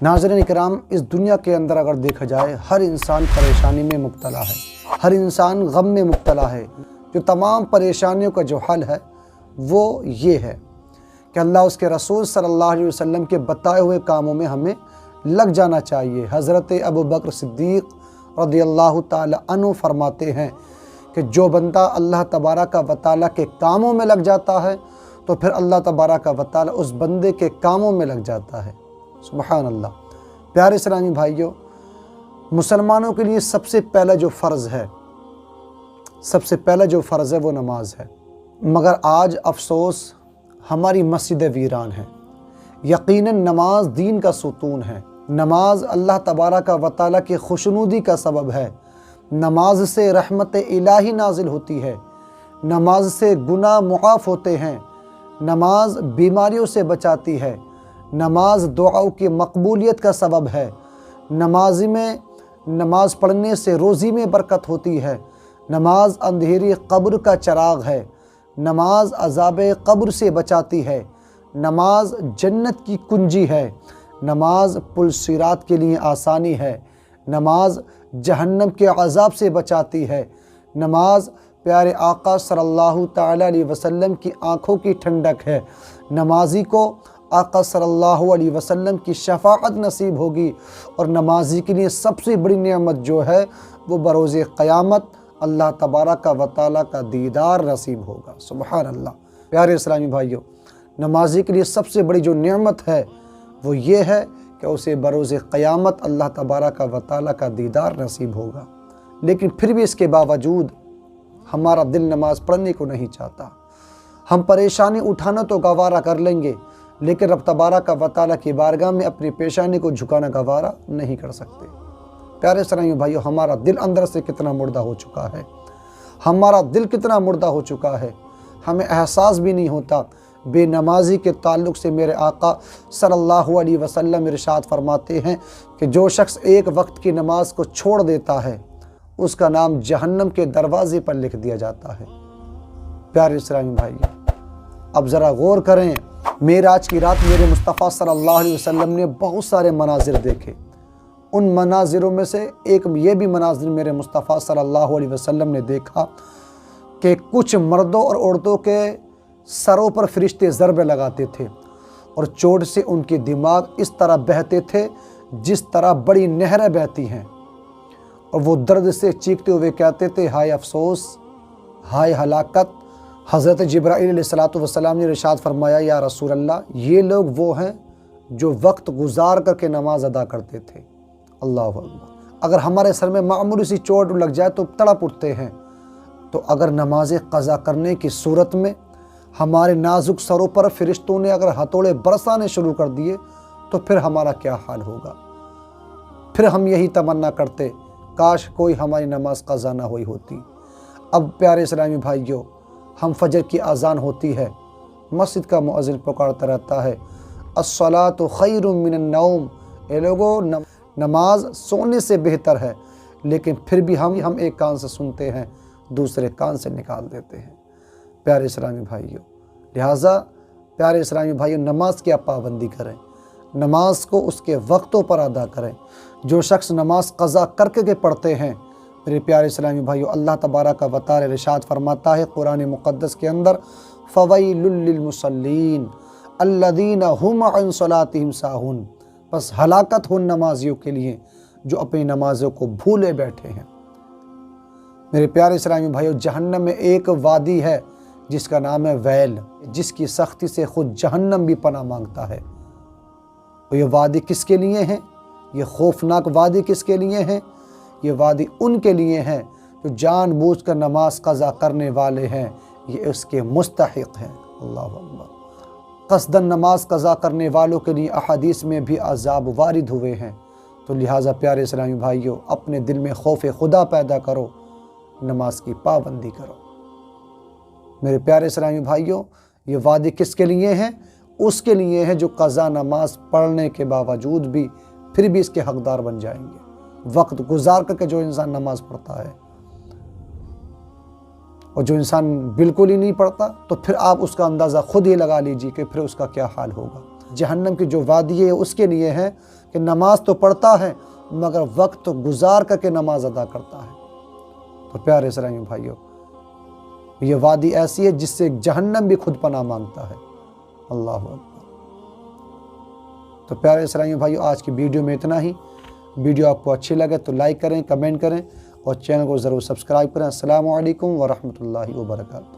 ناظرین اکرام، اس دنیا کے اندر اگر دیکھا جائے ہر انسان پریشانی میں مبتلا ہے، ہر انسان غم میں مبتلا ہے۔ جو تمام پریشانیوں کا جو حل ہے وہ یہ ہے کہ اللہ اس کے رسول صلی اللہ علیہ وسلم کے بتائے ہوئے کاموں میں ہمیں لگ جانا چاہیے۔ حضرت ابوبکر صدیق رضی اللہ تعالی عنہ فرماتے ہیں کہ جو بندہ اللہ تبارک و تعالیٰ کے کاموں میں لگ جاتا ہے تو پھر اللہ تبارک و تعالیٰ اس بندے کے کاموں میں لگ جاتا ہے۔ سبحان اللہ۔ پیارے اسلامی بھائیوں، مسلمانوں کے لیے سب سے پہلا جو فرض ہے وہ نماز ہے، مگر آج افسوس ہماری مسجدیں ویران ہیں۔ یقیناً نماز دین کا ستون ہے، نماز اللہ تبارک و تعالیٰ کی خوشنودی کا سبب ہے، نماز سے رحمت الہی نازل ہوتی ہے، نماز سے گناہ معاف ہوتے ہیں، نماز بیماریوں سے بچاتی ہے، نماز دعاؤں کی مقبولیت کا سبب ہے، نماز پڑھنے سے روزی میں برکت ہوتی ہے، نماز اندھیری قبر کا چراغ ہے، نماز عذاب قبر سے بچاتی ہے، نماز جنت کی کنجی ہے، نماز پل صراط کے لیے آسانی ہے، نماز جہنم کے عذاب سے بچاتی ہے، نماز پیارے آقا صلی اللہ تعالی علیہ وسلم کی آنکھوں کی ٹھنڈک ہے۔ نمازی کو آقا صلی اللہ علیہ وسلم کی شفاعت نصیب ہوگی، اور نمازی کے لیے سب سے بڑی نعمت جو ہے وہ بروز قیامت اللہ تبارک و تعالیٰ کا دیدار نصیب ہوگا۔ سبحان اللہ۔ پیارے اسلامی بھائیوں، نمازی کے لیے سب سے بڑی جو نعمت ہے وہ یہ ہے کہ اسے بروز قیامت اللہ تبارک و تعالیٰ کا دیدار نصیب ہوگا، لیکن پھر بھی اس کے باوجود ہمارا دل نماز پڑھنے کو نہیں چاہتا۔ ہم پریشانی اٹھانا تو گوارا کر لیں گے، لیکن رب تبارک و تعالیٰ کی بارگاہ میں اپنی پیشانی کو جھکانا گوارا نہیں کر سکتے۔ پیارے اسلامی بھائیو، ہمارا دل اندر سے کتنا مردہ ہو چکا ہے، ہمارا دل کتنا مردہ ہو چکا ہے، ہمیں احساس بھی نہیں ہوتا۔ بے نمازی کے تعلق سے میرے آقا صلی اللہ علیہ وسلم ارشاد فرماتے ہیں کہ جو شخص ایک وقت کی نماز کو چھوڑ دیتا ہے اس کا نام جہنم کے دروازے پر لکھ دیا جاتا ہے۔ پیارے اسلامی بھائیو، اب ذرا غور کریں، معراج کی رات میرے مصطفیٰ صلی اللہ علیہ وسلم نے بہت سارے مناظر دیکھے، ان مناظروں میں سے ایک یہ بھی مناظر میرے مصطفیٰ صلی اللہ علیہ وسلم نے دیکھا کہ کچھ مردوں اور عورتوں کے سروں پر فرشتے ضربے لگاتے تھے، اور چوٹ سے ان کے دماغ اس طرح بہتے تھے جس طرح بڑی نہریں بہتی ہیں، اور وہ درد سے چیختے ہوئے کہتے تھے، ہائے افسوس، ہائے ہلاکت۔ حضرت جبرائیل علیہ السلام نے ارشاد فرمایا، یا رسول اللہ، یہ لوگ وہ ہیں جو وقت گزار کر کے نماز ادا کرتے تھے۔ اللہ اکبر۔ اگر ہمارے سر میں معمولی سی چوٹ لگ جائے تو تڑپ اٹھتے ہیں، تو اگر نماز قضا کرنے کی صورت میں ہمارے نازک سروں پر فرشتوں نے اگر ہتھوڑے برسانے شروع کر دیے تو پھر ہمارا کیا حال ہوگا؟ پھر ہم یہی تمنا کرتے، کاش کوئی ہماری نماز قضا نہ ہوئی ہوتی۔ اب پیارے اسلامی بھائیوں، ہم فجر کی اذان ہوتی ہے، مسجد کا مؤذن پکارتا رہتا ہے، الصلاۃ خیر من النوم، اے لوگو نماز سونے سے بہتر ہے، لیکن پھر بھی ہم ایک کان سے سنتے ہیں، دوسرے کان سے نکال دیتے ہیں۔ پیارے اسلامی بھائیوں، لہٰذا پیارے اسلامی بھائیوں، نماز کی آپ پابندی کریں، نماز کو اس کے وقتوں پر ادا کریں۔ جو شخص نماز قضا کر کے پڑھتے ہیں، میرے پیارے اسلامی بھائیوں، اللہ تبارک و تعالیٰ ارشاد فرماتا ہے قرآن مقدس کے اندر، فویل للمصلین الذین هم عن صلاتهم ساہون، بس ہلاکت ہو نمازیوں کے لیے جو اپنی نمازوں کو بھولے بیٹھے ہیں۔ میرے پیارے اسلامی بھائیوں، جہنم میں ایک وادی ہے جس کا نام ہے ویل، جس کی سختی سے خود جہنم بھی پناہ مانگتا ہے۔ اور یہ وادی کس کے لیے ہے؟ یہ خوفناک وادی کس کے لیے ہے؟ یہ وادی ان کے لیے ہے جو جان بوجھ کر نماز قضا کرنے والے ہیں، یہ اس کے مستحق ہیں۔ اللہ اکبر۔ قصداً نماز قضا کرنے والوں کے لیے احادیث میں بھی عذاب وارد ہوئے ہیں، تو لہٰذا پیارے اسلامی بھائیوں، اپنے دل میں خوف خدا پیدا کرو، نماز کی پابندی کرو۔ میرے پیارے اسلامی بھائیوں، یہ وعدے کس کے لیے ہیں؟ اس کے لیے ہیں جو قضا نماز پڑھنے کے باوجود بھی پھر بھی اس کے حقدار بن جائیں گے۔ وقت گزار کر کے جو انسان نماز پڑھتا ہے، اور جو انسان بالکل ہی نہیں پڑھتا، تو پھر آپ اس کا اندازہ خود ہی لگا لیجیے کہ پھر اس کا کیا حال ہوگا۔ جہنم کی جو وادی ہے اس کے لیے ہے کہ نماز تو پڑھتا ہے مگر وقت تو گزار کر کے نماز ادا کرتا ہے۔ تو پیارے اسلامی بھائیوں، یہ وادی ایسی ہے جس سے جہنم بھی خود پناہ مانگتا ہے۔ اللہ اکبر۔ تو پیارے اسلامی بھائیوں، آج کی ویڈیو میں اتنا ہی۔ ویڈیو آپ کو اچھی لگے تو لائک کریں، کمنٹ کریں اور چینل کو ضرور سبسکرائب کریں۔ السلام علیکم ورحمۃ اللہ وبرکاتہ۔